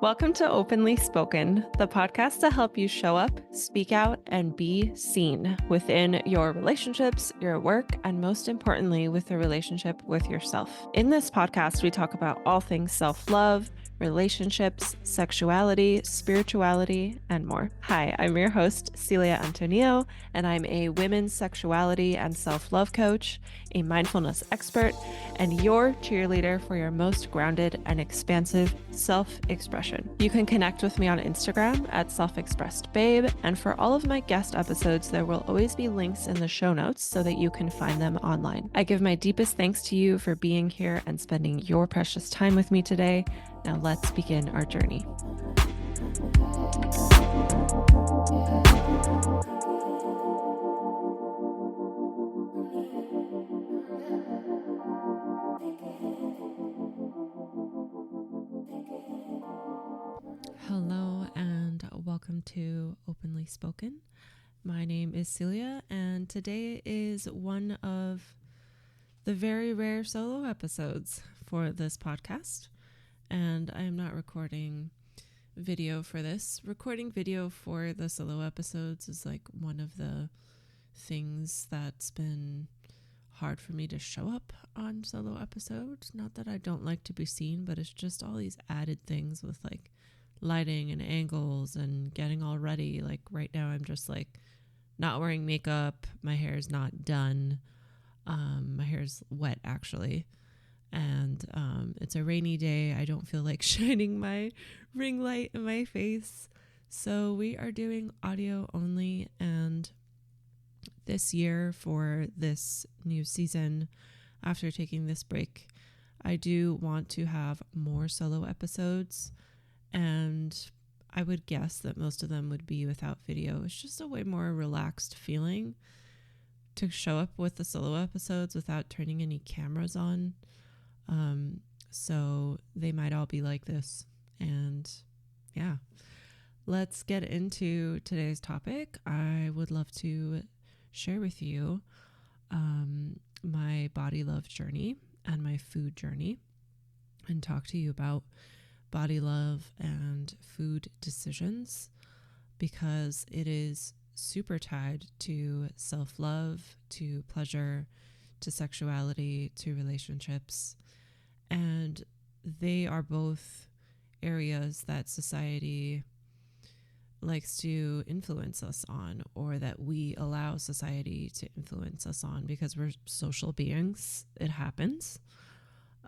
Welcome to Openly Spoken, the podcast to help you show up, speak out, and be seen within your relationships, your work, and most importantly, with the relationship with yourself. In this podcast, we talk about all things self-love, relationships, sexuality, spirituality, and more. Hi, I'm your host, Celia Antonio, and I'm a women's sexuality and self-love coach, a mindfulness expert, and your cheerleader for your most grounded and expansive self-expression. You can connect with me on Instagram at self-expressedbabe, and for all of my guest episodes, there will always be links in the show notes so that you can find them online. I give my deepest thanks to you for being here and spending your precious time with me today. Now let's begin our journey. Hello and welcome to Openly Spoken. My name is Celia, and today is one of the very rare solo episodes for this podcast. And I am not recording video for this. Recording video for the solo episodes is like one of the things that's been hard for me to show up on solo episodes. Not that I don't like to be seen, but it's just all these added things with like lighting and angles and getting all ready. Like right now I'm just like not wearing makeup. My hair is not done. My hair is wet actually. And it's a rainy day. I don't feel like shining my ring light in my face. So we are doing audio only. And this year for this new season, after taking this break, I do want to have more solo episodes. And I would guess that most of them would be without video. It's just a way more relaxed feeling to show up with the solo episodes without turning any cameras on. So they might all be like this. And yeah, let's get into today's topic. I would love to share with you my body love journey and my food journey, and talk to you about body love and food decisions, because it is super tied to self-love, to pleasure, to sexuality, to relationships. And they are both areas that society likes to influence us on, or that we allow society to influence us on, because we're social beings. It happens.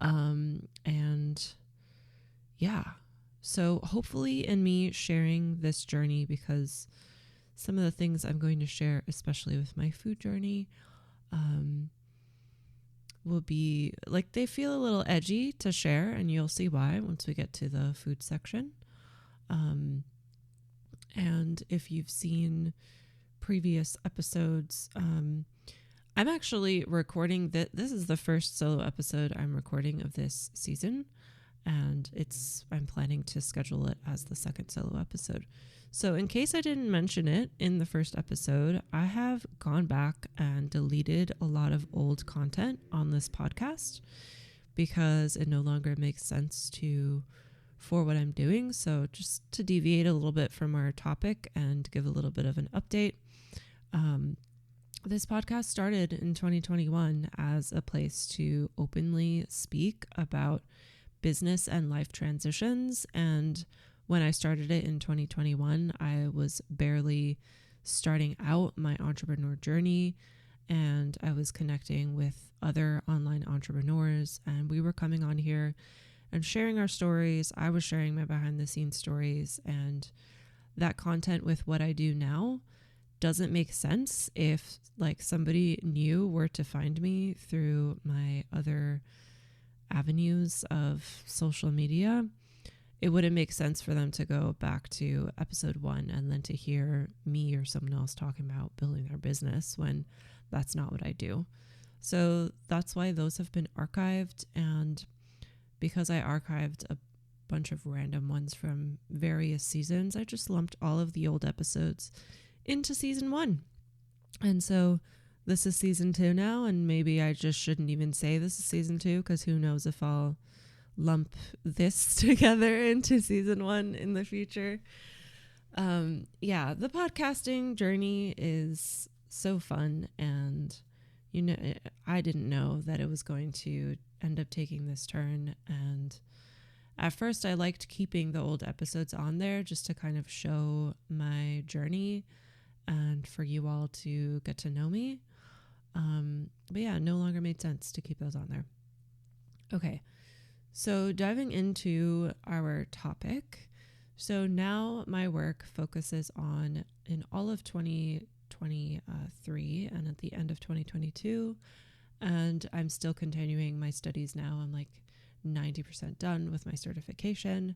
And yeah, so hopefully in me sharing this journey, because some of the things I'm going to share, especially with my food journey, will be like, they feel a little edgy to share, and you'll see why once we get to the food section. And if you've seen previous episodes, I'm actually recording that. This is the first solo episode I'm recording of this season, and I'm planning to schedule it as the second solo episode. So in case I didn't mention it in the first episode, I have gone back and deleted a lot of old content on this podcast because it no longer makes sense for what I'm doing. So just to deviate a little bit from our topic and give a little bit of an update. This podcast started in 2021 as a place to openly speak about business and life transitions. And when I started it in 2021, I was barely starting out my entrepreneur journey, and I was connecting with other online entrepreneurs, and we were coming on here and sharing our stories. I was sharing my behind the scenes stories, and that content with what I do now doesn't make sense if like somebody new were to find me through my other avenues of social media. It wouldn't make sense for them to go back to episode 1 and then to hear me or someone else talking about building their business, when that's not what I do. So that's why those have been archived. And because I archived a bunch of random ones from various seasons, I just lumped all of the old episodes into season 1. And so this is season 2 now, and maybe I just shouldn't even say this is season 2, because who knows if I'll lump this together into season 1 in the future. The podcasting journey is so fun, and I didn't know that it was going to end up taking this turn. And at first I liked keeping the old episodes on there just to kind of show my journey and for you all to get to know me. But yeah, it no longer made sense to keep those on there. Okay, so diving into our topic. So now my work focuses on, in all of 2023 and at the end of 2022, and I'm still continuing my studies now. I'm like 90% done with my certification,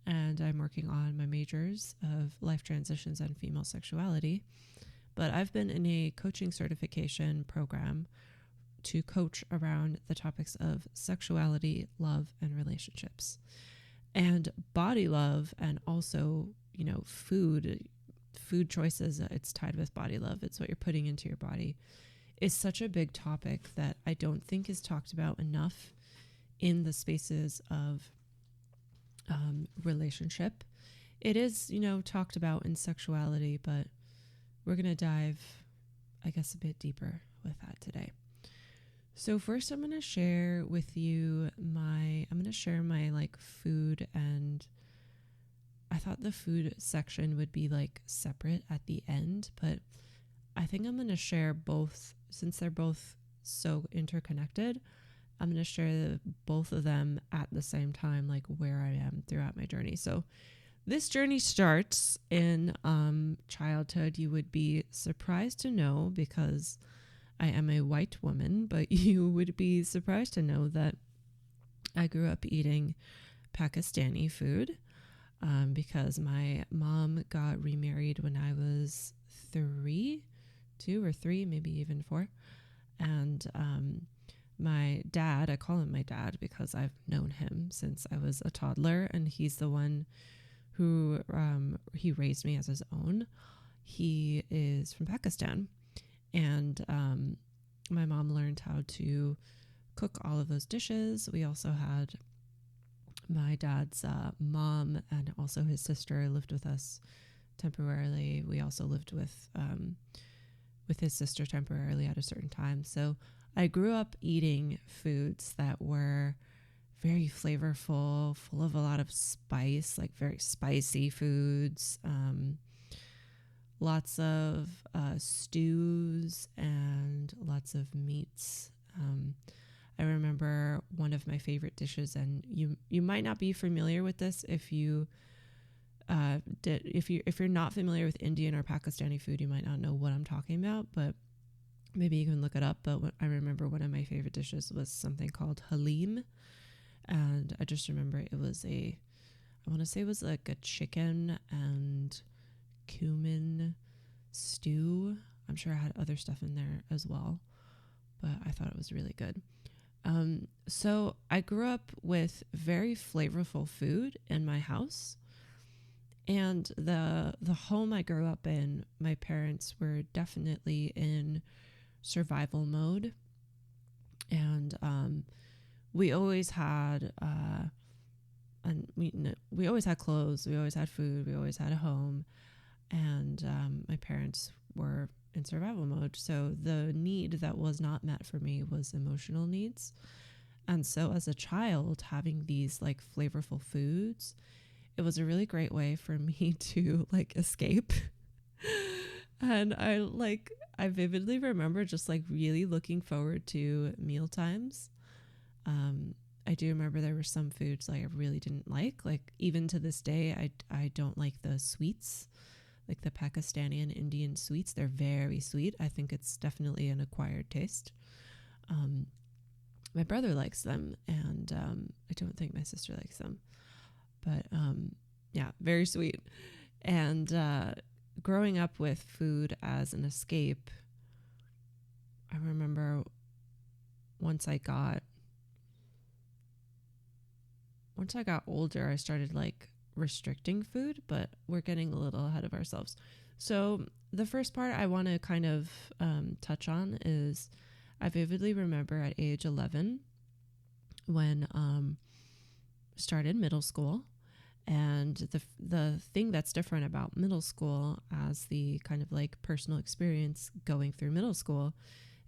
and I'm working on my majors of life transitions and female sexuality. But I've been in a coaching certification program to coach around the topics of sexuality, love, and relationships. And body love, and also, food choices, it's tied with body love. It's what you're putting into your body, is such a big topic that I don't think is talked about enough in the spaces of relationship. It is, talked about in sexuality, but we're going to dive, I guess, a bit deeper with that today. So first I'm going to share with you my like food, and I thought the food section would be like separate at the end, but I think I'm going to share both, since they're both so interconnected. I'm going to share both of them at the same time, like where I am throughout my journey. So this journey starts in childhood. You would be surprised to know, because I am a white woman, but you would be surprised to know that I grew up eating Pakistani food because my mom got remarried when I was 2 or 3, maybe even 4. And my dad, I call him my dad because I've known him since I was a toddler, and he's the one who he raised me as his own. He is from Pakistan. And my mom learned how to cook all of those dishes. We also had my dad's mom and also his sister lived with us temporarily. We also lived with his sister temporarily at a certain time. So I grew up eating foods that were very flavorful, full of a lot of spice, like very spicy foods. Lots of stews and lots of meats. I remember one of my favorite dishes, and you might not be familiar with this if you're not familiar with Indian or Pakistani food, you might not know what I'm talking about, but maybe you can look it up. But I remember one of my favorite dishes was something called halim, and I just remember it was I want to say it was like a chicken and cumin stew. I'm sure I had other stuff in there as well, but I thought it was really good. So I grew up with very flavorful food in my house, and the home I grew up in, my parents were definitely in survival mode, and we always had we always had clothes, we always had food, we always had a home. And my parents were in survival mode. So the need that was not met for me was emotional needs. And so as a child, having these like flavorful foods, it was a really great way for me to like escape. And I vividly remember just like really looking forward to meal times. I do remember there were some foods like I really didn't like even to this day, I don't like the sweets. Like the Pakistani and Indian sweets, they're very sweet. I think it's definitely an acquired taste. My brother likes them, and I don't think my sister likes them. But yeah, very sweet. And growing up with food as an escape, I remember once I got older, I started like restricting food, but we're getting a little ahead of ourselves. So the first part I want to kind of touch on is I vividly remember at age 11 when started middle school. And the thing that's different about middle school as the kind of like personal experience going through middle school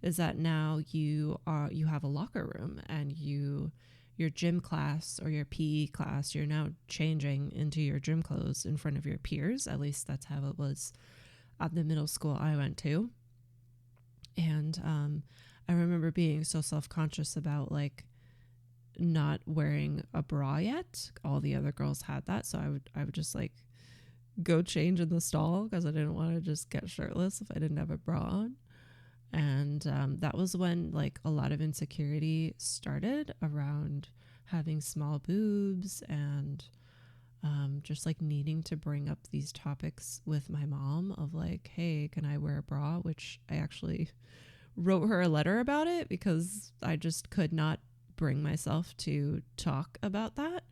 is that now you have a locker room, and your gym class or your PE class, you're now changing into your gym clothes in front of your peers. At least that's how it was at the middle school I went to. And I remember being so self-conscious about like not wearing a bra yet. All the other girls had that, so I would just like go change in the stall because I didn't want to just get shirtless if I didn't have a bra on. And that was when like a lot of insecurity started around having small boobs, and just like needing to bring up these topics with my mom of like, hey, can I wear a bra? Which I actually wrote her a letter about it because I just could not bring myself to talk about that.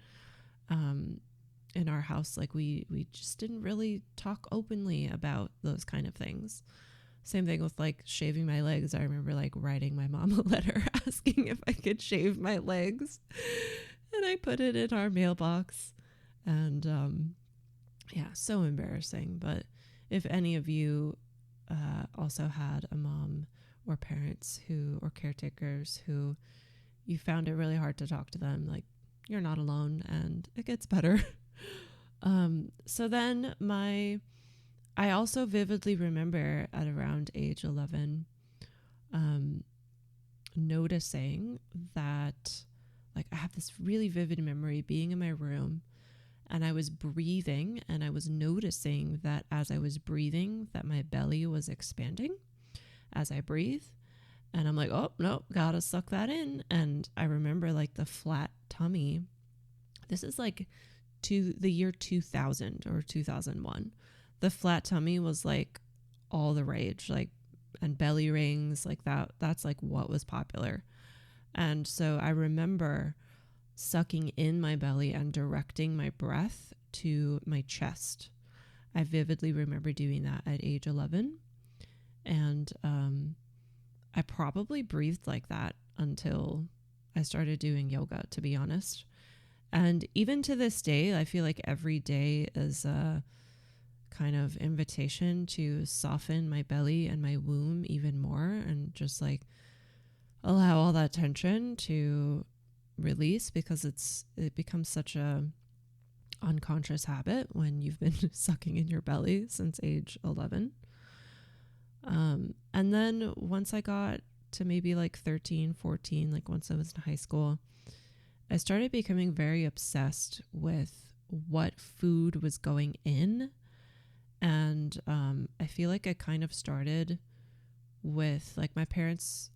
In our house, like we just didn't really talk openly about those kind of things. Same thing with like shaving my legs. I remember like writing my mom a letter asking if I could shave my legs, and I put it in our mailbox. And yeah, so embarrassing. But if any of you also had a mom or parents or caretakers who you found it really hard to talk to them, like, you're not alone, and it gets better. So then I also vividly remember at around age 11 noticing that, like, I have this really vivid memory being in my room, and I was breathing, and I was noticing that as I was breathing that my belly was expanding as I breathe. And I'm like, oh, no, gotta suck that in. And I remember like the flat tummy. This is like the year 2000 or 2001. The flat tummy was like all the rage, like, and belly rings like that. That's like what was popular. And so I remember sucking in my belly and directing my breath to my chest. I vividly remember doing that at age 11. And I probably breathed like that until I started doing yoga, to be honest. And even to this day, I feel like every day is a kind of invitation to soften my belly and my womb even more, and just like allow all that tension to release, because it becomes such a unconscious habit when you've been sucking in your belly since age 11. And then once I got to maybe like 13, 14, like once I was in high school, I started becoming very obsessed with what food was going in. And I feel like it kind of started with like my parents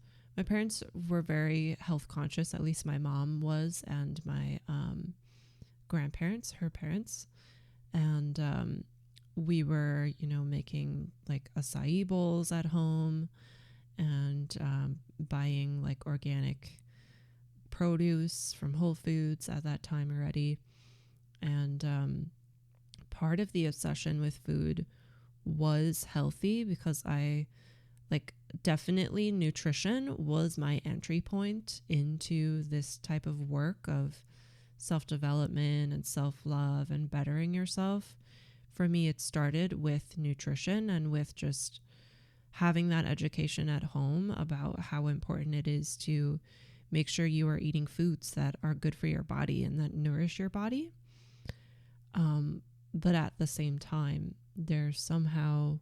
were very health conscious, at least my mom was, and my grandparents, her parents. And we were, making like acai bowls at home, and buying like organic produce from Whole Foods at that time already. And part of the obsession with food was healthy, because I like definitely nutrition was my entry point into this type of work of self-development and self-love and bettering yourself. For me, it started with nutrition and with just having that education at home about how important it is to make sure you are eating foods that are good for your body and that nourish your body. But at the same time, there somehow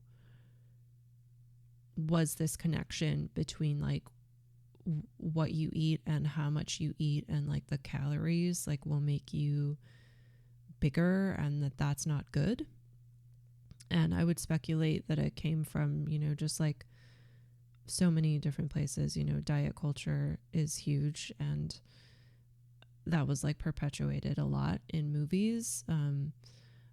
was this connection between like what you eat and how much you eat, and like the calories like will make you bigger, and that's not good. And I would speculate that it came from, just like so many different places. Diet culture is huge, and that was like perpetuated a lot in movies.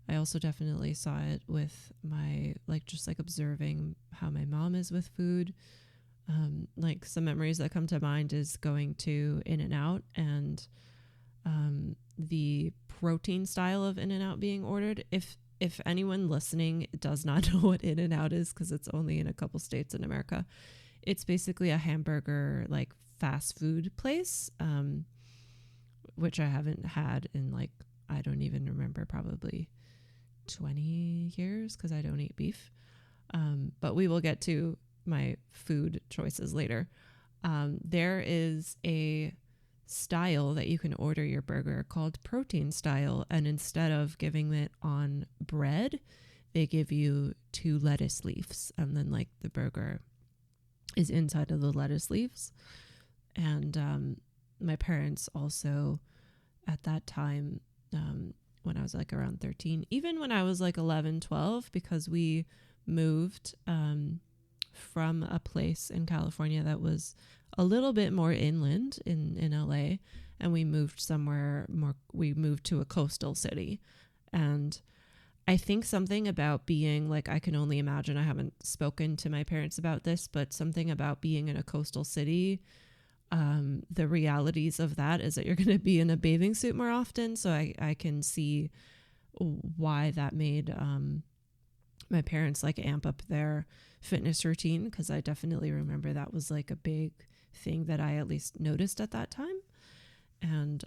I also definitely saw it with my just observing how my mom is with food. Like some memories that come to mind is going to In-N-Out, and the protein style of In-N-Out being ordered. If anyone listening does not know what In-N-Out is, because it's only in a couple states in America, it's basically a hamburger like fast food place. which I haven't had in like, I don't even remember, probably 20 years because I don't eat beef. But we will get to my food choices later. There is a style that you can order your burger called protein style. And instead of giving it on bread, they give you 2 lettuce leaves. And then like the burger is inside of the lettuce leaves. And my parents also at that time, when I was like around 13, even when I was like 11, 12, because we moved from a place in California that was a little bit more inland in LA, and we moved to a coastal city. And I think something about being like, I can only imagine, I haven't spoken to my parents about this, but something about being in a coastal city, the realities of that is that you're going to be in a bathing suit more often. So I can see why that made my parents like amp up their fitness routine, because I definitely remember that was like a big thing that I at least noticed at that time. And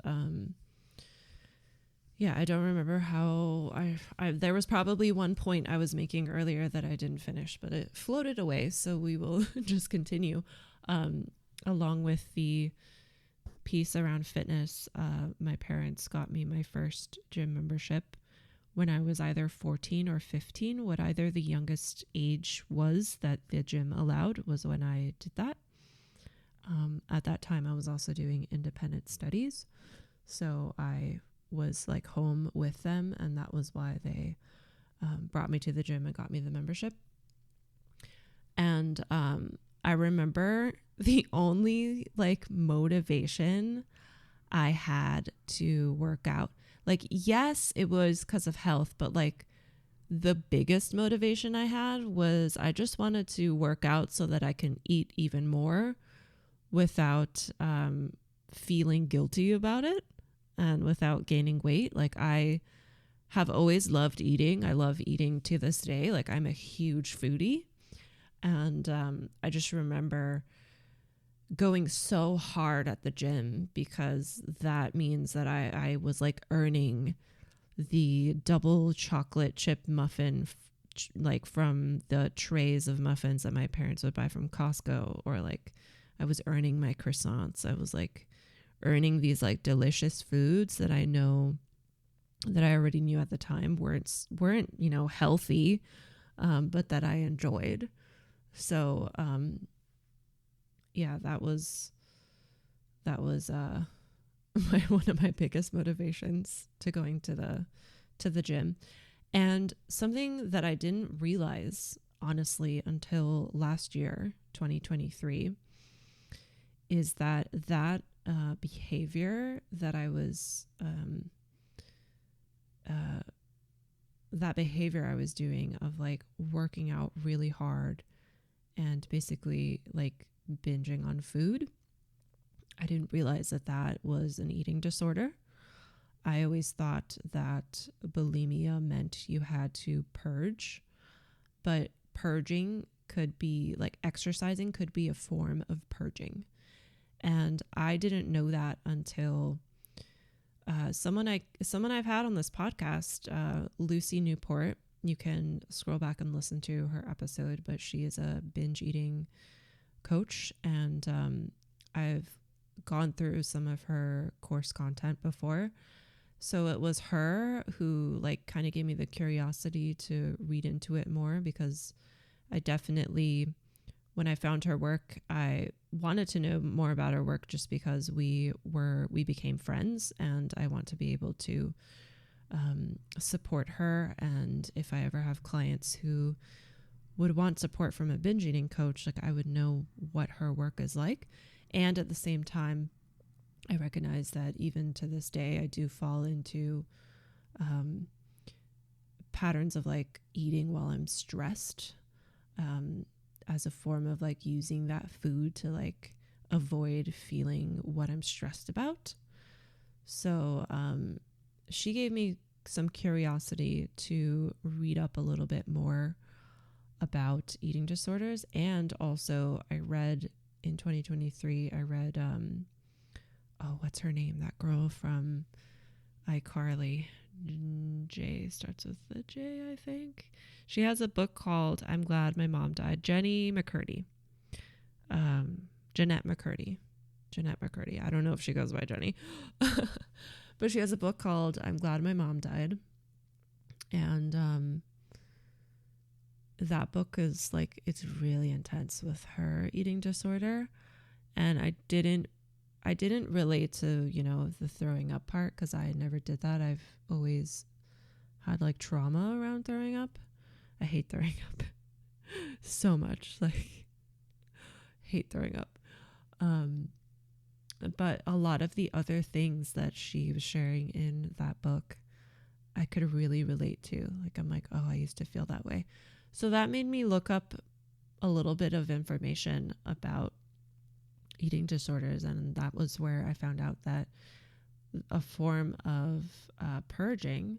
yeah, I don't remember how I there was probably one point I was making earlier that I didn't finish, but it floated away. So we will just continue. Along with the piece around fitness, my parents got me my first gym membership when I was either 14 or 15. What either the youngest age was that the gym allowed was when I did that. At that time, I was also doing independent studies. So I was like home with them, and that was why they brought me to the gym and got me the membership. And I remember the only like motivation I had to work out, like, yes, it was because of health, but like the biggest motivation I had was I just wanted to work out so that I can eat even more without feeling guilty about it and without gaining weight. Like, I have always loved eating. I love eating to this day. Like, I'm a huge foodie. And I just remember going so hard at the gym because that means that I was like earning the double chocolate chip muffin, like from the trays of muffins that my parents would buy from Costco, or like I was earning my croissants. I was like earning these like delicious foods that I know that I already knew at the time weren't, healthy, but that I enjoyed. So, yeah, that was one of my biggest motivations to going to the gym. And something that I didn't realize, honestly, until last year, 2023, is that behavior that I was that behavior I was doing of like working out really hard and basically like binging on food, I didn't realize that was an eating disorder. I always thought that bulimia meant you had to purge, but purging could be like exercising could be a form of purging. And I didn't know that until someone I've had on this podcast, Lucy Newport. You can scroll back and listen to her episode, but she is a binge eating coach, and I've gone through some of her course content before. So it was her who like kind of gave me the curiosity to read into it more, because I definitely, when I found her work, I wanted to know more about her work just because we became friends, and I want to be able to support her. And if I ever have clients who would want support from a binge eating coach, like I would know what her work is like. And at the same time, I recognize that even to this day, I do fall into patterns of like eating while I'm stressed, as a form of like using that food to like avoid feeling what I'm stressed about. So she gave me some curiosity to read up a little bit more about eating disorders. And also I read in 2023, oh, what's her name? That girl from iCarly. J starts with the J, I think. She has a book called I'm Glad My Mom Died. Jenny McCurdy. Jeanette McCurdy. Jeanette McCurdy. I don't know if she goes by Jenny. But she has a book called I'm Glad My Mom Died. And that book is like, it's really intense with her eating disorder. And I didn't relate to, you know, the throwing up part, because I never did that. I've always had like trauma around throwing up. I hate throwing up so much. Like, hate throwing up. But a lot of the other things that she was sharing in that book, I could really relate to. Like, I'm like, oh, I used to feel that way. So that made me look up a little bit of information about eating disorders. And that was where I found out that a form of purging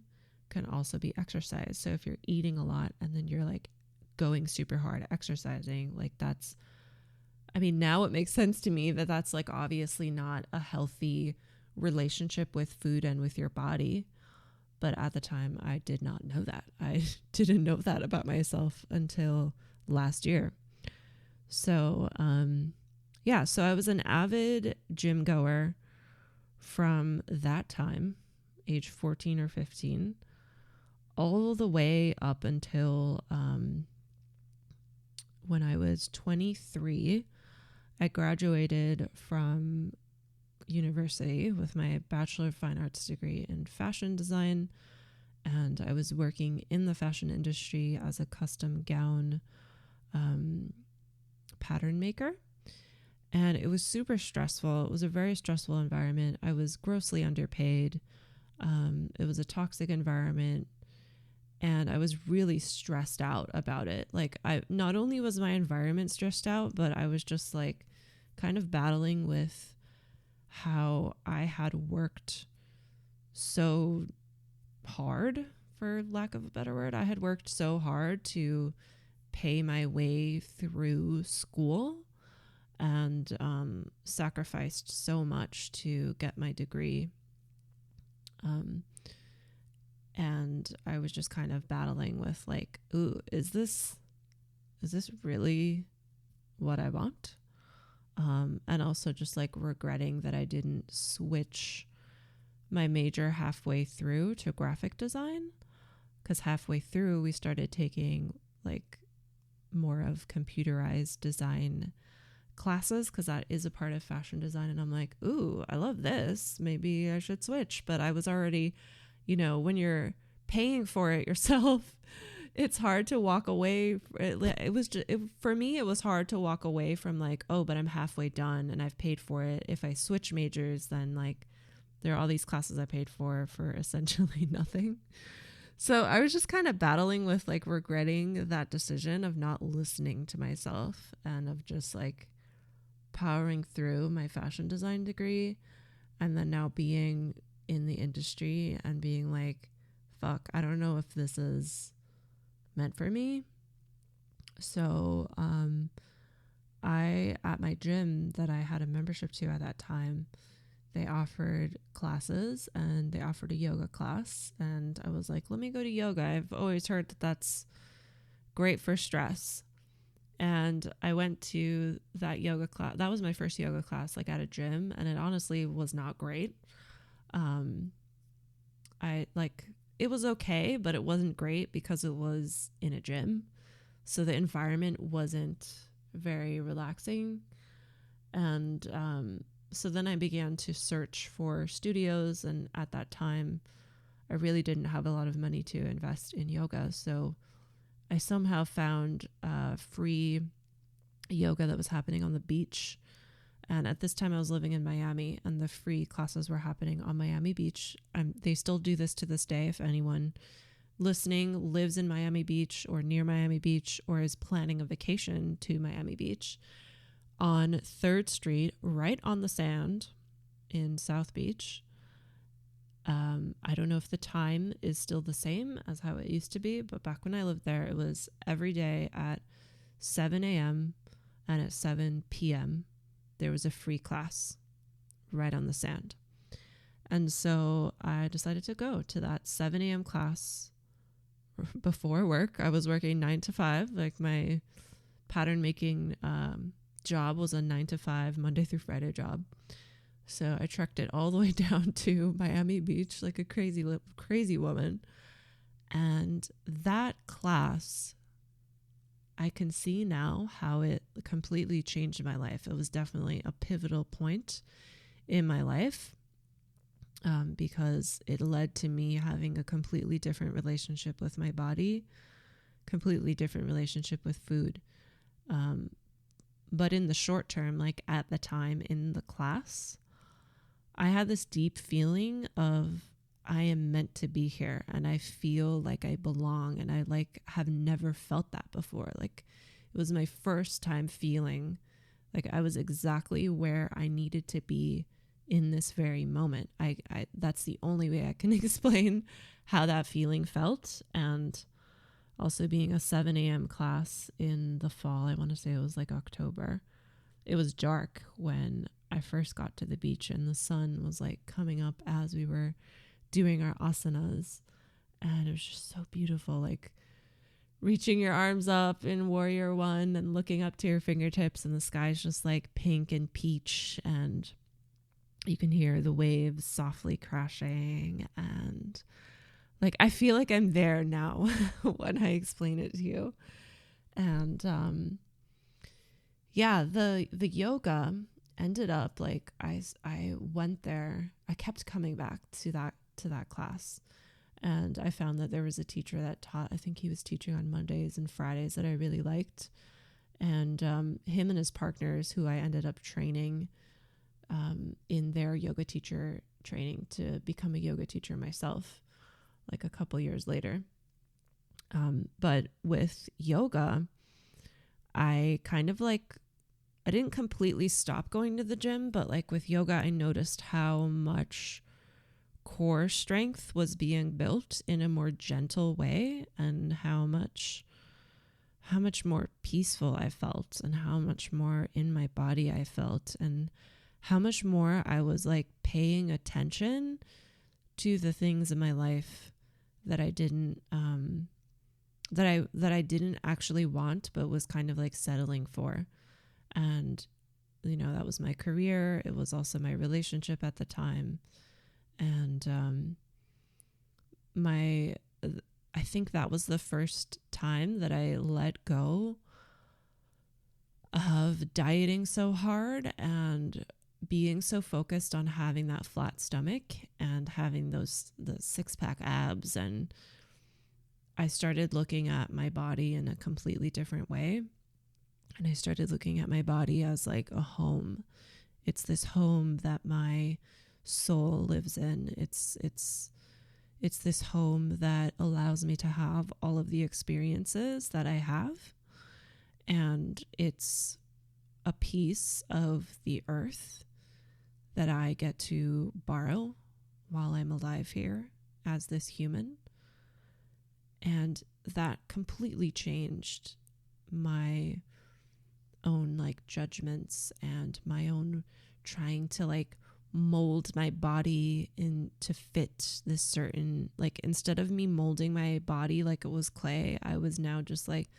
can also be exercise. So if you're eating a lot and then you're like going super hard exercising, like that's, I mean, now it makes sense to me that that's like obviously not a healthy relationship with food and with your body. But at the time, I did not know that. I didn't know that about myself until last year. So, yeah, so I was an avid gym goer from that time, age 14 or 15, all the way up until when I was 23. I graduated from university with my Bachelor of Fine Arts degree in fashion design, and I was working in the fashion industry as a custom gown pattern maker. And it was super stressful. It was a very stressful environment. I was grossly underpaid. It was a toxic environment. And I was really stressed out about it. Like, I not only was my environment stressed out, but I was just like kind of battling with how I had worked so hard, for lack of a better word. I had worked so hard to pay my way through school and sacrificed so much to get my degree. And I was just kind of battling with like, ooh, is this really what I want? And also just like regretting that I didn't switch my major halfway through to graphic design, because halfway through we started taking like more of computerized design classes, because that is a part of fashion design. And I'm like, ooh, I love this. Maybe I should switch. But I was already, you know, when you're paying for it yourself, it's hard to walk away. For me, it was hard to walk away from like, oh, but I'm halfway done and I've paid for it. If I switch majors, then like there are all these classes I paid for essentially nothing. So I was just kind of battling with like regretting that decision of not listening to myself and of just like powering through my fashion design degree, and then now being in the industry and being like, fuck, I don't know if this is meant for me. So I, at my gym that I had a membership to at that time, they offered classes and they offered a yoga class, and I was like, let me go to yoga. I've always heard that that's great for stress. And I went to that yoga class. That was my first yoga class, like at a gym, and it honestly was not great. It was okay, but it wasn't great because it was in a gym. So the environment wasn't very relaxing. And so then I began to search for studios. And at that time, I really didn't have a lot of money to invest in yoga. So I somehow found free yoga that was happening on the beach. And at this time I was living in Miami, and the free classes were happening on Miami Beach. They still do this to this day. If anyone listening lives in Miami Beach or near Miami Beach or is planning a vacation to Miami Beach, on 3rd Street, right on the sand in South Beach. I don't know if the time is still the same as how it used to be, but back when I lived there, it was every day at 7 a.m. and at 7 p.m. there was a free class right on the sand. And so I decided to go to that 7 a.m. class before work. I was working 9 to 5. Like my pattern making job was a 9 to 5 Monday through Friday job. So I trekked it all the way down to Miami Beach like a crazy woman. And that class, I can see now how it completely changed my life. It was definitely a pivotal point in my life, because it led to me having a completely different relationship with my body, completely different relationship with food. But in the short term, like at the time in the class, I had this deep feeling of I am meant to be here and I feel like I belong, and I like have never felt that before. Like it was my first time feeling like I was exactly where I needed to be in this very moment. I that's the only way I can explain how that feeling felt. And also being a 7 a.m. class in the fall, I want to say it was like October. It was dark when I first got to the beach, and the sun was like coming up as we were doing our asanas. And it was just so beautiful, like reaching your arms up in Warrior One and looking up to your fingertips, and the sky's just like pink and peach, and you can hear the waves softly crashing. And like I feel like I'm there now when I explain it to you. And yeah, the yoga ended up like I went there. I kept coming back to that class, and I found that there was a teacher that taught, I think he was teaching on Mondays and Fridays, that I really liked. And him and his partners, who I ended up training in their yoga teacher training to become a yoga teacher myself, like a couple years later. But with yoga, I kind of like, I didn't completely stop going to the gym, but like with yoga, I noticed how much core strength was being built in a more gentle way, and how much more peaceful I felt, and how much more in my body I felt, and how much more I was like paying attention to the things in my life that I didn't that I didn't actually want, but was kind of like settling for. And you know, that was my career. It was also my relationship at the time. And I think that was the first time that I let go of dieting so hard and being so focused on having that flat stomach and having the 6-pack abs. And I started looking at my body in a completely different way. And I started looking at my body as like a home. It's this home that my soul lives in. It's this home that allows me to have all of the experiences that I have. And it's a piece of the earth that I get to borrow while I'm alive here as this human. And that completely changed my own like judgments and my own trying to like mold my body in to fit this certain, like instead of me molding my body like it was clay, I was now just like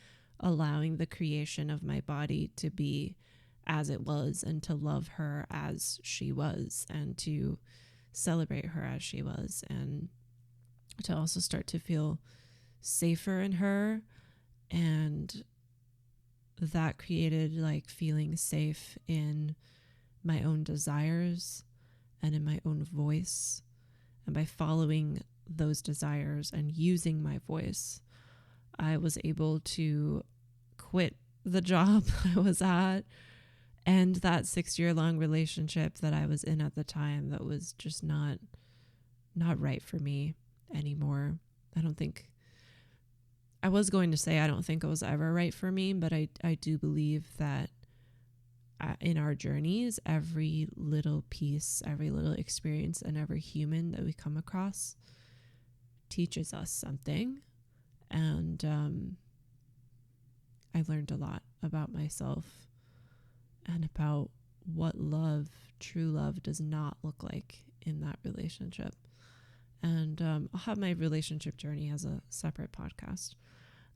allowing the creation of my body to be as it was, and to love her as she was, and to celebrate her as she was, and to also start to feel safer in her. And that created like feeling safe in my own desires and in my own voice. And by following those desires and using my voice, I was able to quit the job I was at, and that 6-year-long relationship that I was in at the time that was just not right for me anymore. I don't think it was ever right for me, but I do believe that in our journeys, every little piece, every little experience, and every human that we come across teaches us something. And I learned a lot about myself and about what love, true love, does not look like in that relationship. And I'll have my relationship journey as a separate podcast.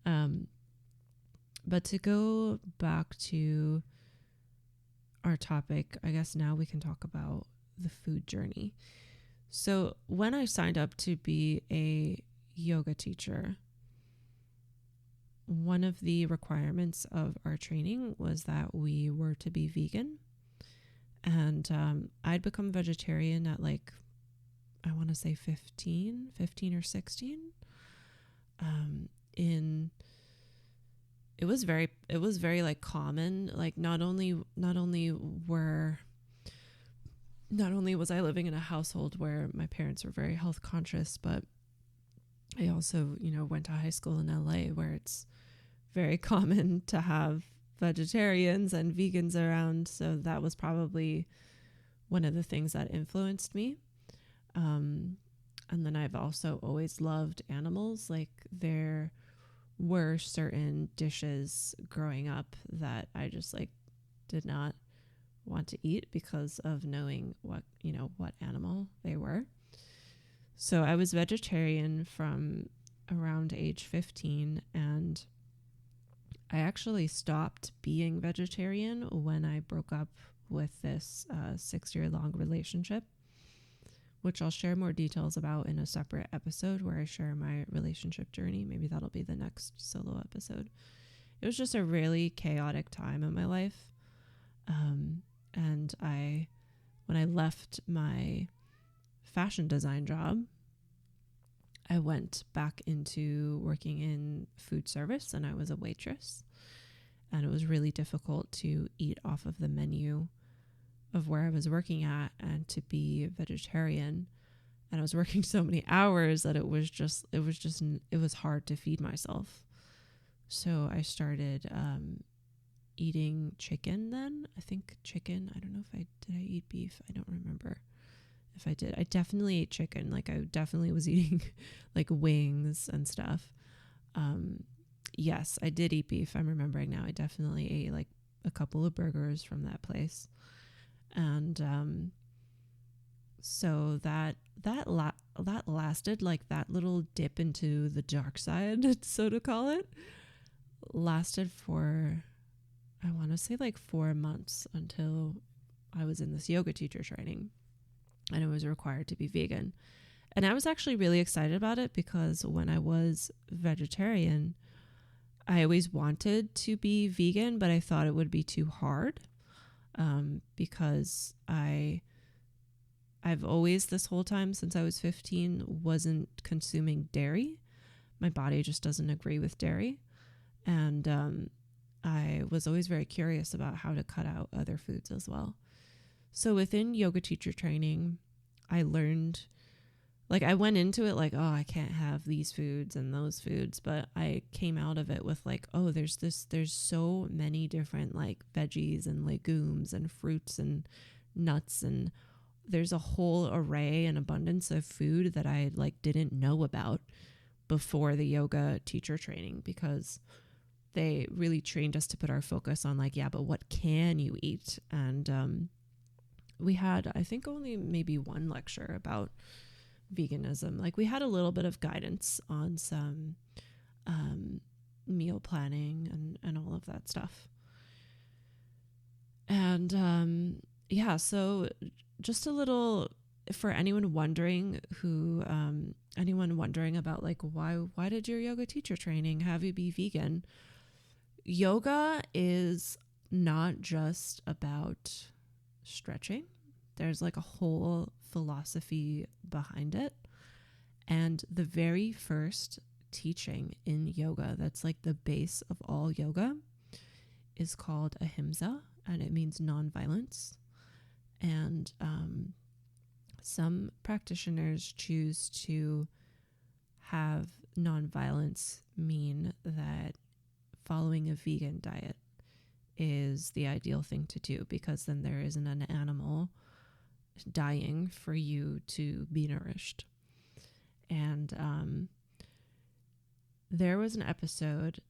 But to go back to our topic, I guess now we can talk about the food journey. So when I signed up to be a yoga teacher, one of the requirements of our training was that we were to be vegan. And I'd become vegetarian at like, I want to say 15 or 16. It was very like common. Like not only was I living in a household where my parents were very health conscious, but I also, went to high school in LA where it's very common to have vegetarians and vegans around. So that was probably one of the things that influenced me. And then I've also always loved animals. Like there were certain dishes growing up that I just like did not want to eat because of knowing what animal they were. So I was vegetarian from around age 15, and I actually stopped being vegetarian when I broke up with this 6-year-long relationship, which I'll share more details about in a separate episode where I share my relationship journey. Maybe that'll be the next solo episode. It was just a really chaotic time in my life. And when I left my fashion design job, I went back into working in food service, and I was a waitress. And it was really difficult to eat off of the menu of where I was working at and to be vegetarian. And I was working so many hours that it was hard to feed myself. So I started eating chicken then. I think chicken. I don't know if did I eat beef? I don't remember if I did. I definitely ate chicken. Like I definitely was eating like wings and stuff. Yes, I did eat beef. I'm remembering now. I definitely ate like a couple of burgers from that place. And so that lasted, like that little dip into the dark side, so to call it, lasted for, I want to say like 4 months until I was in this yoga teacher training and it was required to be vegan. And I was actually really excited about it because when I was vegetarian, I always wanted to be vegan, but I thought it would be too hard because I've always, this whole time since I was 15, wasn't consuming dairy. My body just doesn't agree with dairy. And I was always very curious about how to cut out other foods as well. So within yoga teacher training, I learned, like I went into it like, oh, I can't have these foods and those foods. But I came out of it with like, oh, there's so many different like veggies and legumes and fruits and nuts, and there's a whole array and abundance of food that I like didn't know about before the yoga teacher training, because they really trained us to put our focus on like, yeah, but what can you eat? And we had, I think, only maybe one lecture about veganism. Like we had a little bit of guidance on some meal planning and all of that stuff. And yeah, so just a little for anyone wondering about like why did your yoga teacher training have you be vegan? Yoga is not just about stretching. There's like a whole philosophy behind it. And the very first teaching in yoga, that's like the base of all yoga, is called ahimsa, and it means nonviolence. And some practitioners choose to have nonviolence mean that following a vegan diet is the ideal thing to do, because then there isn't an animal dying for you to be nourished. And there was an episode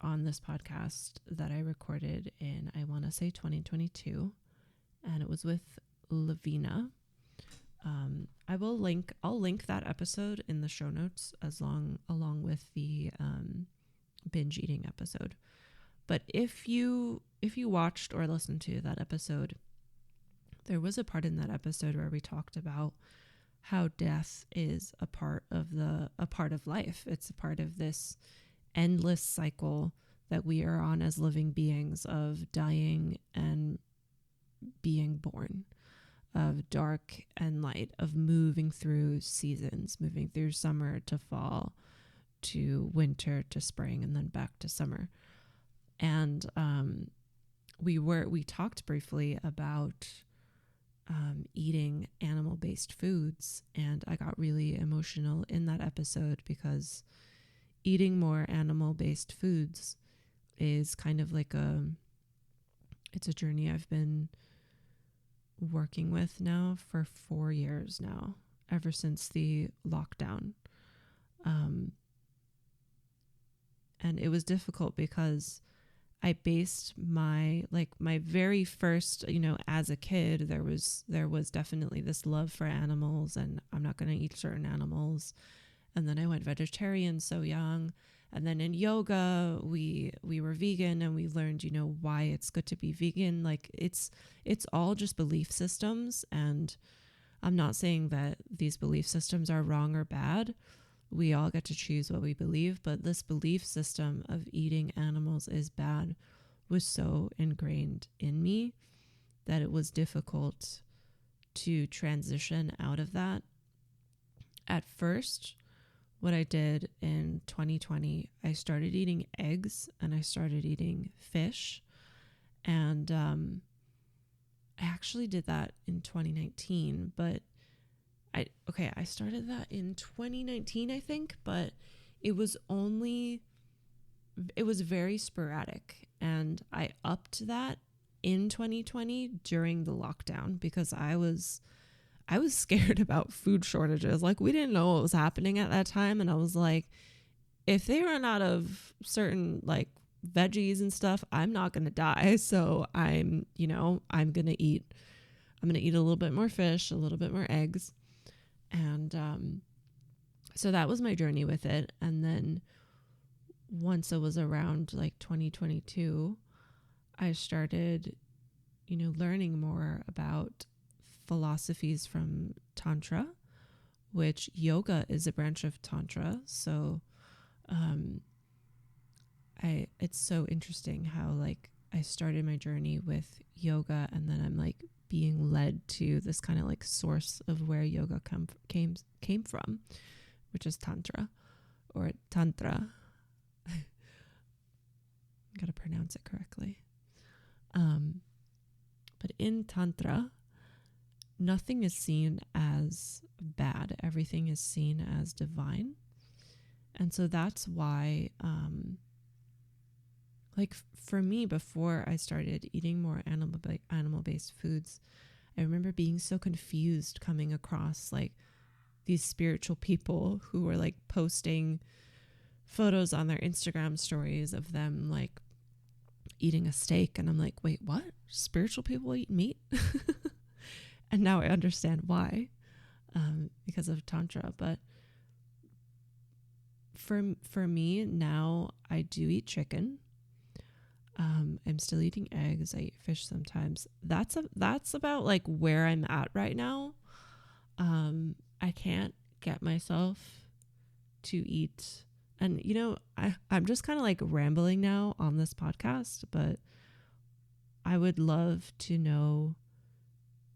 on this podcast that I recorded in, I want to say 2022, and it was with Lavina. I'll link that episode in the show notes along with the binge eating episode. But if you watched or listened to that episode, there was a part in that episode where we talked about how death is a part of life. It's a part of this endless cycle that we are on as living beings, of dying and being born, of dark and light, of moving through seasons, moving through summer to fall to winter to spring and then back to summer. And we talked briefly about eating animal-based foods, and I got really emotional in that episode because eating more animal-based foods is kind of like it's a journey I've been working with now for 4 years now, ever since the lockdown. And it was difficult because I based my very first, as a kid, there was definitely this love for animals, and I'm not going to eat certain animals. And then I went vegetarian so young. And then in yoga, we were vegan, and we learned, why it's good to be vegan. Like it's all just belief systems. And I'm not saying that these belief systems are wrong or bad. We all get to choose what we believe, but this belief system of eating animals is bad was so ingrained in me that it was difficult to transition out of that. At first, what I did in 2020, I started eating eggs and I started eating fish. And I actually did that in 2019, but I started that in 2019, I think, but it was very sporadic, and I upped that in 2020 during the lockdown because I was scared about food shortages. Like, we didn't know what was happening at that time, and I was like, if they run out of certain like veggies and stuff, I'm not going to die. So I'm going to eat a little bit more fish, a little bit more eggs. And so that was my journey with it. And then once it was around like 2022, I started, learning more about philosophies from Tantra, which yoga is a branch of Tantra. So it's so interesting how like I started my journey with yoga, and then I'm like being led to this kind of like source of where yoga came from, which is Tantra or Tantra. I gotta pronounce it correctly. But in Tantra, nothing is seen as bad. Everything is seen as divine. And so that's why, for me, before I started eating more animal-based foods, I remember being so confused coming across like these spiritual people who were like posting photos on their Instagram stories of them like eating a steak. And I'm like, wait, what? Spiritual people eat meat? And now I understand why, because of Tantra. But for me now, I do eat chicken. I'm still eating eggs. I eat fish sometimes. That's about like where I'm at right now. I can't get myself to eat. And, I'm just kind of like rambling now on this podcast, but I would love to know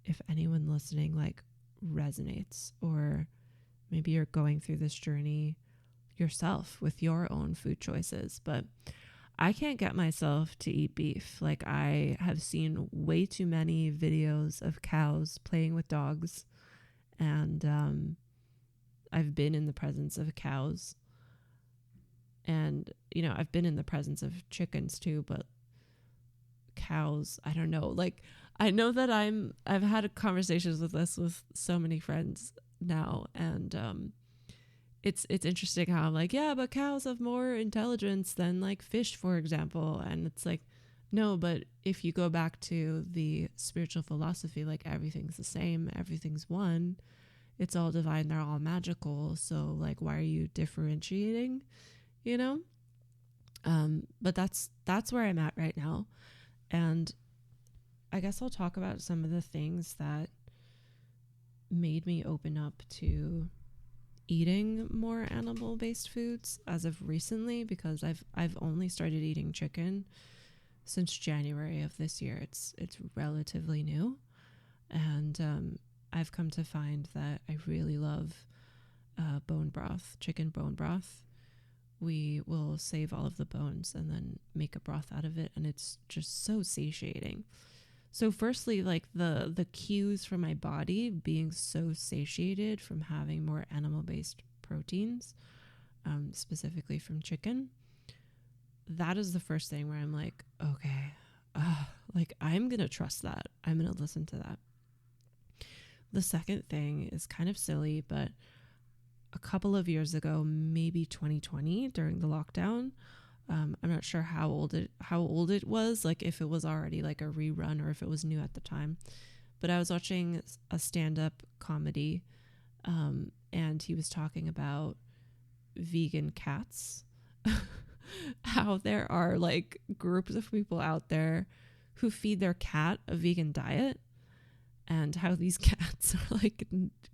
if anyone listening like resonates, or maybe you're going through this journey yourself with your own food choices. But I can't get myself to eat beef. Like, I have seen way too many videos of cows playing with dogs, and I've been in the presence of cows, and I've been in the presence of chickens too, but cows, I don't know. Like, I know that I've had conversations with this with so many friends now, and it's interesting how I'm like, yeah, but cows have more intelligence than like fish, for example. And it's like, No, but if you go back to the spiritual philosophy, like everything's the same, everything's one, it's all divine, they're all magical. So like, why are you differentiating, you know? But that's where I'm at right now. And I guess I'll talk about some of the things that made me open up to eating more animal based foods as of recently, because I've only started eating chicken since January of this year. It's relatively new, and I've come to find that I really love bone broth, chicken bone broth. We will save all of the bones and then make a broth out of it, and it's just so satiating. So firstly, like the cues for my body being so satiated from having more animal based proteins, specifically from chicken, that is the first thing where I'm like, okay, like I'm gonna trust that, I'm gonna listen to that. The second thing is kind of silly, but a couple of years ago, maybe 2020, during the lockdown, I'm not sure how old it was, like if it was already like a rerun or if it was new at the time, but I was watching a stand-up comedy, and he was talking about vegan cats. How there are like groups of people out there who feed their cat a vegan diet, and how these cats are like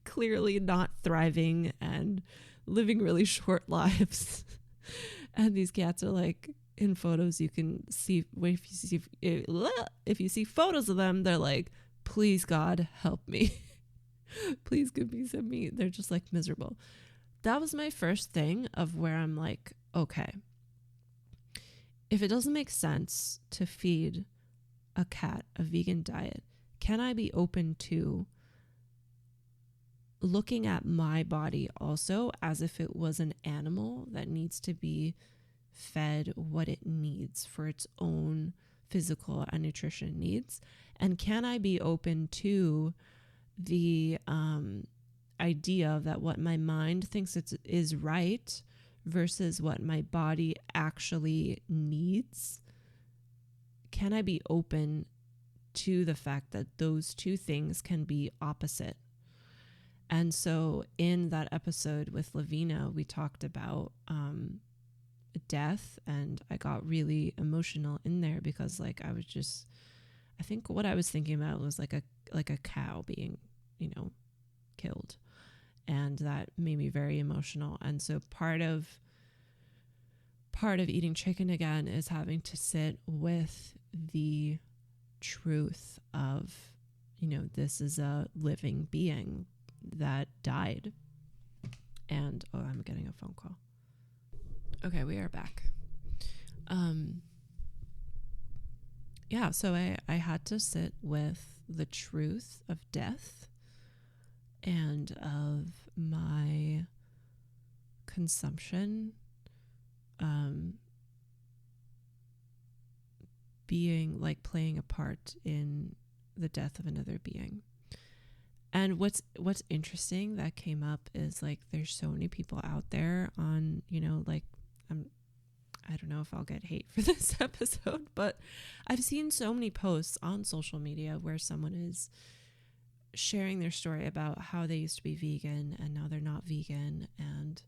clearly not thriving and living really short lives. And these cats are like, in photos you can see, if you see photos of them, they're like, please God help me. Please give me some meat. They're just like miserable. That was my first thing of where I'm like, okay, if it doesn't make sense to feed a cat a vegan diet, can I be open to looking at my body also as if it was an animal that needs to be fed what it needs for its own physical and nutrition needs? And can I be open to the idea that what my mind thinks is right versus what my body actually needs? Can I be open to the fact that those two things can be opposite? And so in that episode with Lavina, we talked about death, and I got really emotional in there because like I think what I was thinking about was like a cow being, killed, and that made me very emotional. And so part of eating chicken again is having to sit with the truth of, this is a living being that died. And I'm getting a phone call. Okay, we are back. Yeah, so I had to sit with the truth of death and of my consumption being like playing a part in the death of another being. And what's interesting that came up is like there's so many people out there on, like I don't know if I'll get hate for this episode, but I've seen so many posts on social media where someone is sharing their story about how they used to be vegan and now they're not vegan, and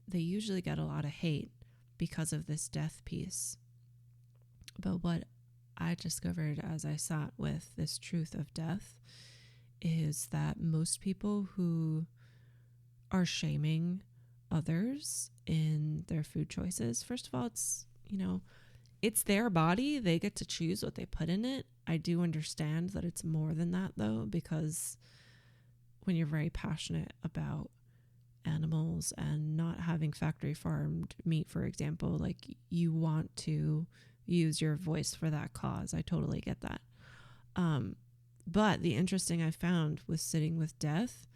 they usually get a lot of hate because of this death piece. But what I discovered as I sat with this truth of death is that most people who are shaming others in their food choices, first of all, it's their body. They get to choose what they put in it. I do understand that it's more than that though, because when you're very passionate about animals and not having factory farmed meat, for example, like you want to use your voice for that cause. I totally get that. But the interesting I found with sitting with death,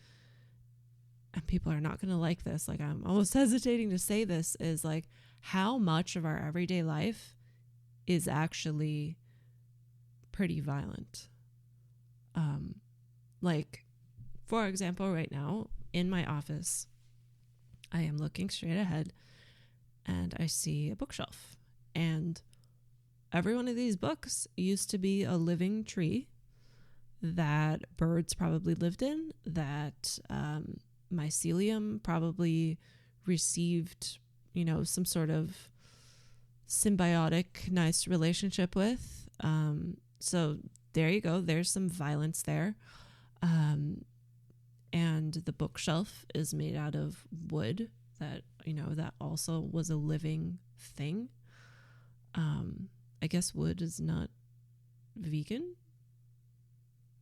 and people are not going to like this, like I'm almost hesitating to say this, is like how much of our everyday life is actually pretty violent. Like, for example, right now in my office, I am looking straight ahead and I see a bookshelf, and every one of these books used to be a living tree that birds probably lived in, that mycelium probably received, you know, some sort of symbiotic, nice relationship with. So there you go. There's some violence there. And the bookshelf is made out of wood that, you know, that also was a living thing. I guess wood is not vegan.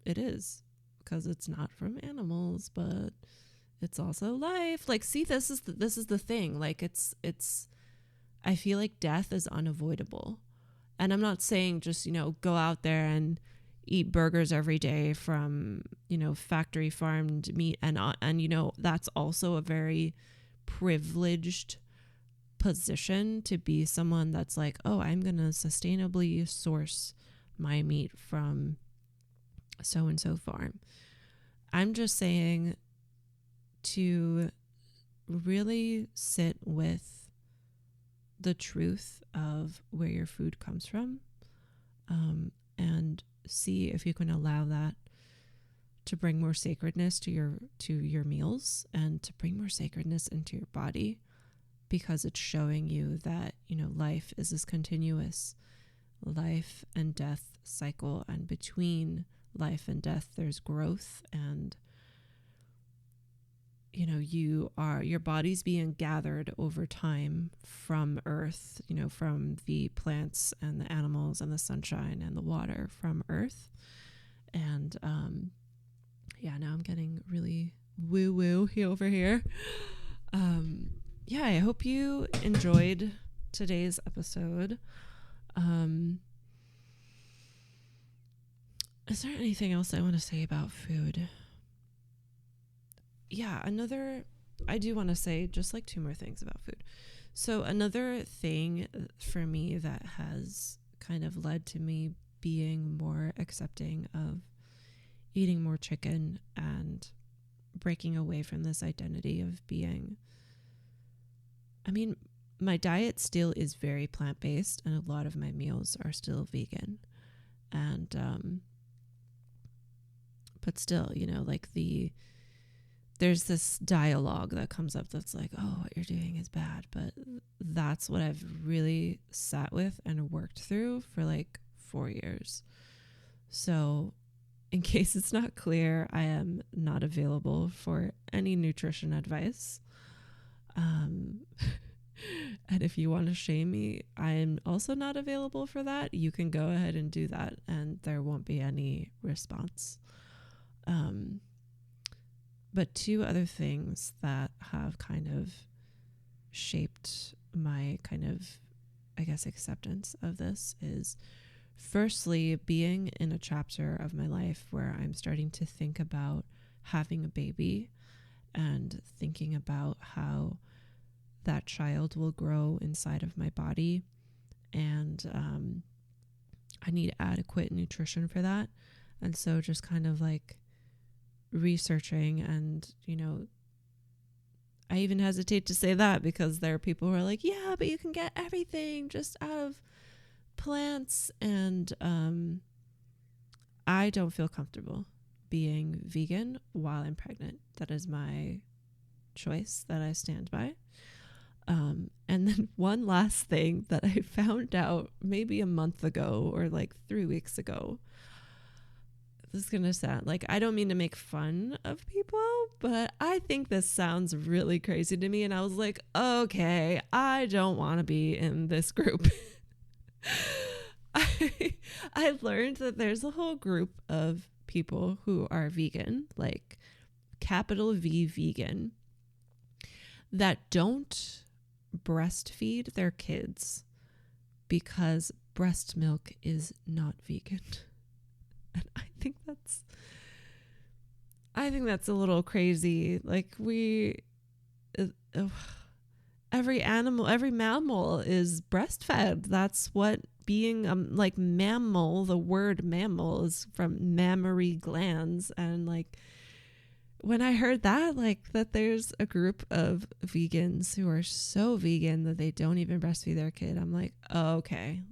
It is, because it's not from animals, but it's also life. Like, see, this is the thing. Like, it's I feel like death is unavoidable. And I'm not saying just, you know, go out there and eat burgers every day from, you know, factory farmed meat, and you know, that's also a very privileged position to be someone that's like, oh, I'm gonna sustainably source my meat from so and so farm. I'm just saying to really sit with the truth of where your food comes from, and see if you can allow that to bring more sacredness to your meals, and to bring more sacredness into your body, because it's showing you that, you know, life is this continuous life and death cycle, and between life and death there's growth, and, you know, your body's being gathered over time from earth, you know, from the plants and the animals and the sunshine and the water from earth. And yeah, now I'm getting really woo woo over here. Yeah, I hope you enjoyed today's episode. Is there anything else I want to say about food? Yeah, I do want to say just like 2 more things about food. So another thing for me that has kind of led to me being more accepting of eating more chicken and breaking away from this identity of being, I mean, my diet still is very plant-based, and a lot of my meals are still vegan. And but still, you know, like there's this dialogue that comes up that's like, oh, what you're doing is bad. But that's what I've really sat with and worked through for like 4 years. So in case it's not clear, I am not available for any nutrition advice. And if you want to shame me, I'm also not available for that. You can go ahead and do that, and there won't be any response. But 2 other things that have kind of shaped my kind of, I guess, acceptance of this is, firstly, being in a chapter of my life where I'm starting to think about having a baby, and thinking about how that child will grow inside of my body. And I need adequate nutrition for that. And so just kind of like researching, and, you know, I even hesitate to say that because there are people who are like, yeah, but you can get everything just out of plants. And I don't feel comfortable being vegan while I'm pregnant. That is my choice that I stand by. And then one last thing that I found out maybe a month ago, or like 3 weeks ago. This is going to sound like, I don't mean to make fun of people, but I think this sounds really crazy to me. And I was like, okay, I don't want to be in this group. I learned that there's a whole group of people who are vegan, like capital V vegan, that don't breastfeed their kids because breast milk is not vegan. And I think that's a little crazy. Like, every mammal is breastfed. That's what being like mammal, the word mammal is from mammary glands. And like, when I heard that, like, that there's a group of vegans who are so vegan that they don't even breastfeed their kid, I'm like, oh, okay,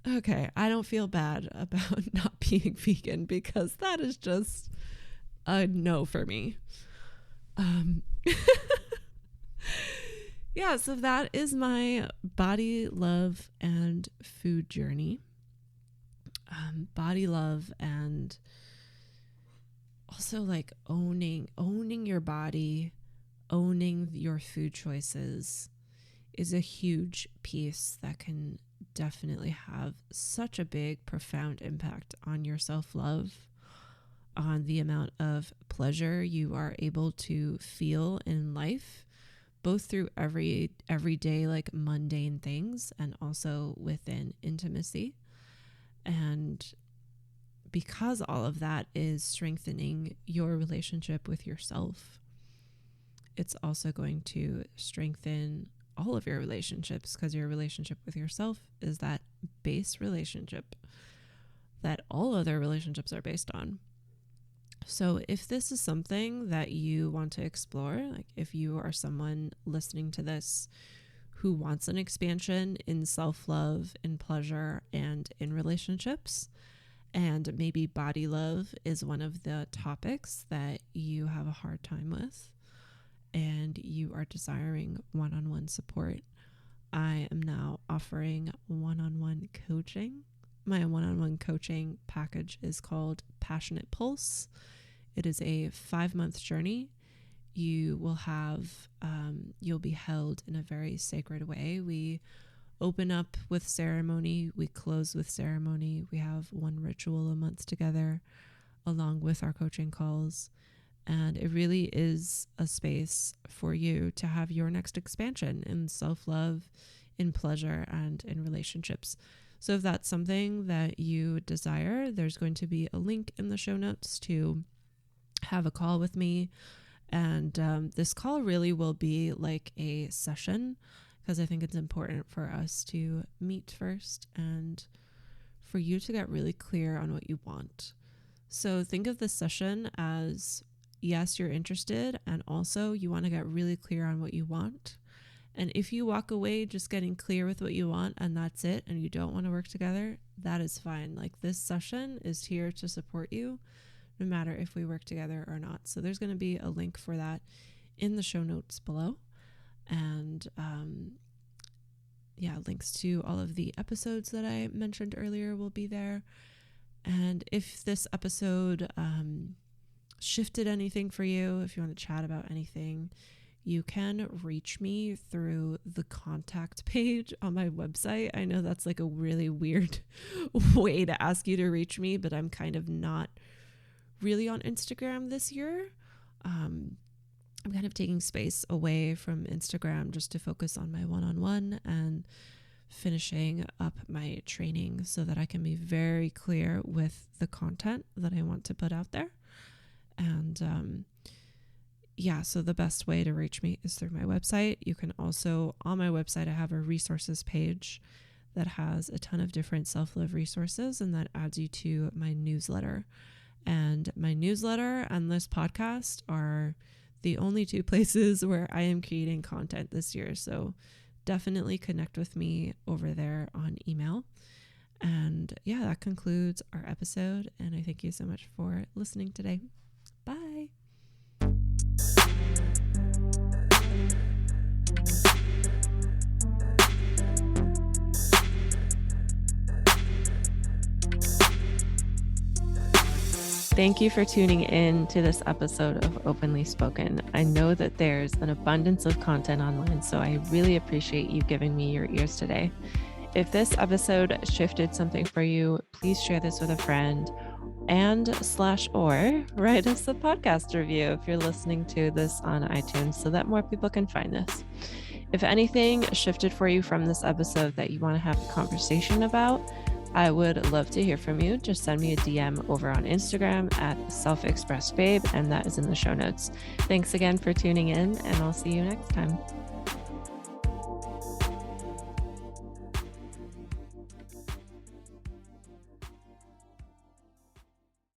Okay, I don't feel bad about not being vegan because that is just a no for me. Yeah, so that is my body love and food journey. Body love and also like owning your body, owning your food choices is a huge piece that can definitely have such a big, profound impact on your self-love, on the amount of pleasure you are able to feel in life, both through everyday like mundane things and also within intimacy. And because all of that is strengthening your relationship with yourself, it's also going to strengthen all of your relationships, because your relationship with yourself is that base relationship that all other relationships are based on. So if this is something that you want to explore, like if you are someone listening to this who wants an expansion in self-love, in pleasure, and in relationships, and maybe body love is one of the topics that you have a hard time with, and you are desiring one-on-one support, I am now offering one-on-one coaching. My one-on-one coaching package is called Passionate Pulse. It is a 5-month journey. You will have, you'll be held in a very sacred way. We open up with ceremony. We close with ceremony. We have one ritual a month together along with our coaching calls. And it really is a space for you to have your next expansion in self-love, in pleasure, and in relationships. So if that's something that you desire, there's going to be a link in the show notes to have a call with me. And this call really will be like a session, because I think it's important for us to meet first and for you to get really clear on what you want. So think of this session as, yes, you're interested, and also you want to get really clear on what you want. And if you walk away just getting clear with what you want and that's it, and you don't want to work together, that is fine. Like, this session is here to support you no matter if we work together or not. So there's going to be a link for that in the show notes below. And links to all of the episodes that I mentioned earlier will be there. And if this episode shifted anything for you, if you want to chat about anything, you can reach me through the contact page on my website. I know that's like a really weird way to ask you to reach me, but I'm kind of not really on Instagram this year. I'm kind of taking space away from Instagram just to focus on my one-on-one and finishing up my training so that I can be very clear with the content that I want to put out there. And so the best way to reach me is through my website. You can also, on my website, I have a resources page that has a ton of different self-love resources, and that adds you to my newsletter. And my newsletter and this podcast are the only two places where I am creating content this year. So definitely connect with me over there on email. And that concludes our episode. And I thank you so much for listening today. Bye. Thank you for tuning in to this episode of Openly Spoken. I know that there's an abundance of content online, so I really appreciate you giving me your ears today. If this episode shifted something for you, please share this with a friend and/or write us a podcast review if you're listening to this on iTunes so that more people can find this. If anything shifted for you from this episode that you want to have a conversation about, I would love to hear from you. Just send me a DM over on Instagram at selfexpressbabe, and that is in the show notes. Thanks again for tuning in, and I'll see you next time.